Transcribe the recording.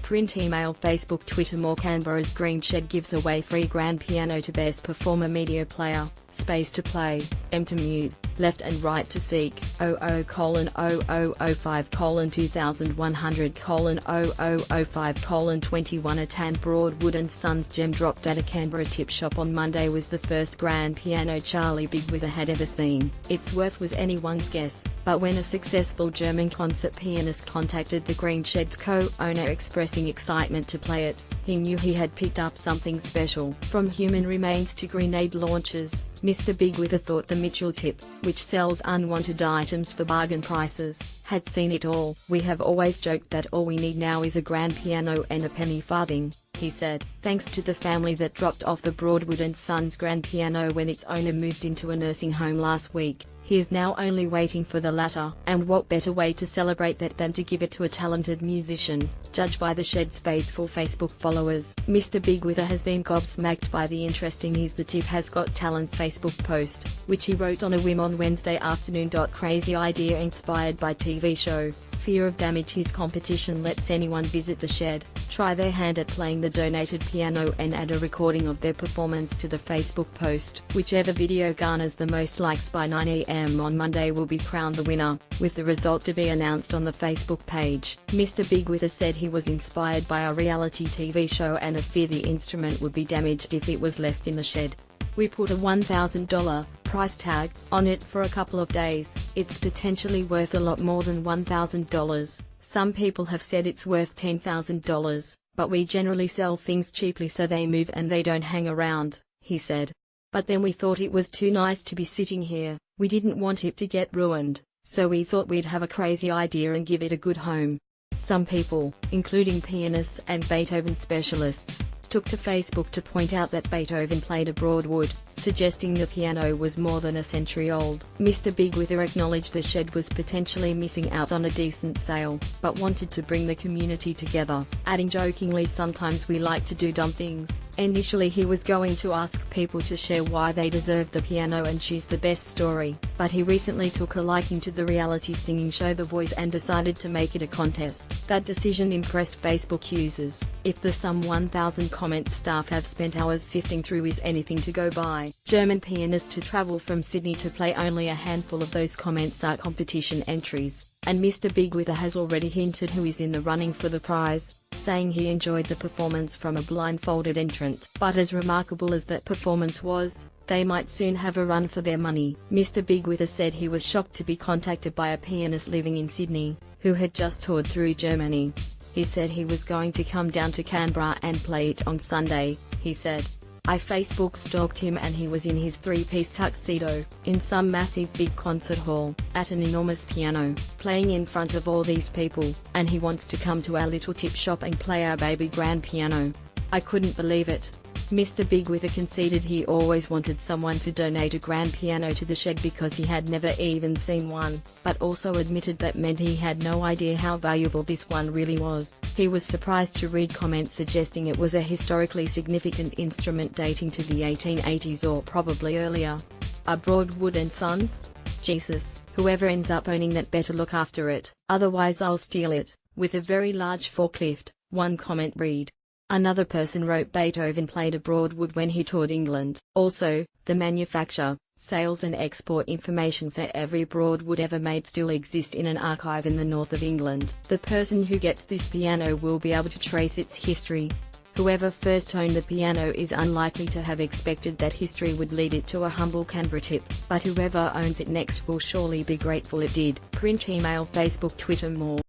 Print, email, Facebook, Twitter. More. Canberra's Green Shed gives away free grand piano to best performer. Media player, space to play, M to mute, left and right to seek, 00:0005:2100:0005:21. A tan Broadwood and Sons gem dropped at a Canberra tip shop on Monday was the first grand piano Charlie bigg-wither had ever seen. Its worth was anyone's guess, but when a successful German concert pianist contacted the Green Shed's co-owner expressing excitement to play it, he knew he had picked up something special. From human remains to grenade launchers, Mr. Bigg-wither thought the Mitchell tip, which sells unwanted items for bargain prices, had seen it all. "We have always joked that all we need now is a grand piano and a penny farthing," he said. Thanks to the family that dropped off the Broadwood and Sons grand piano when its owner moved into a nursing home last week, he is now only waiting for the latter. And what better way to celebrate that than to give it to a talented musician, judged by the Shed's faithful Facebook followers. Mr. Bigg-wither has been gobsmacked by the interesting He's the Tip Has Got Talent Facebook post, which he wrote on a whim on Wednesday afternoon. Crazy idea inspired by TV show. Fear of damage. His competition lets anyone visit the Shed, try their hand at playing the donated piano and add a recording of their performance to the Facebook post. Whichever video garners the most likes by 9 AM on Monday will be crowned the winner, with the result to be announced on the Facebook page. Mr. Bigg-wither said he was inspired by a reality TV show and a fear the instrument would be damaged if it was left in the Shed. "We put a $1,000 price tag on it for a couple of days. It's potentially worth a lot more than $1,000. Some people have said it's worth $10,000, but we generally sell things cheaply so they move and they don't hang around," he said. "But then we thought it was too nice to be sitting here. We didn't want it to get ruined, so we thought we'd have a crazy idea and give it a good home." Some people, including pianists and Beethoven specialists, took to Facebook to point out that Beethoven played a Broadwood, suggesting the piano was more than a century old. Mr. Bigg-wither acknowledged the Shed was potentially missing out on a decent sale, but wanted to bring the community together, adding jokingly, "Sometimes we like to do dumb things." Initially he was going to ask people to share why they deserve the piano and She's the Best story, but he recently took a liking to the reality singing show The Voice and decided to make it a contest. That decision impressed Facebook users. If the some 1,000 comments staff have spent hours sifting through is anything to go by. German pianist to travel from Sydney to play. Only a handful of those comments are competition entries, and Mr. Bigg-wither has already hinted who is in the running for the prize, saying he enjoyed the performance from a blindfolded entrant. But as remarkable as that performance was, they might soon have a run for their money. Mr. Bigg-wither said he was shocked to be contacted by a pianist living in Sydney, who had just toured through Germany. He said he was going to come down to Canberra and play it on Sunday, he said. "I Facebook stalked him and he was in his three-piece tuxedo, in some massive big concert hall, at an enormous piano, playing in front of all these people, and he wants to come to our little tip shop and play our baby grand piano. I couldn't believe it." Mr. Bigg-wither conceded he always wanted someone to donate a grand piano to the Shed because he had never even seen one, but also admitted that meant he had no idea how valuable this one really was. He was surprised to read comments suggesting it was a historically significant instrument dating to the 1880s or probably earlier. "A Broadwood and Sons? Jesus, whoever ends up owning that better look after it, otherwise I'll steal it, with a very large forklift," one comment read. Another person wrote Beethoven played a Broadwood when he toured England. Also, the manufacture, sales and export information for every Broadwood ever made still exist in an archive in the north of England. The person who gets this piano will be able to trace its history. Whoever first owned the piano is unlikely to have expected that history would lead it to a humble Canberra tip, but whoever owns it next will surely be grateful it did. Print, email, Facebook, Twitter. More.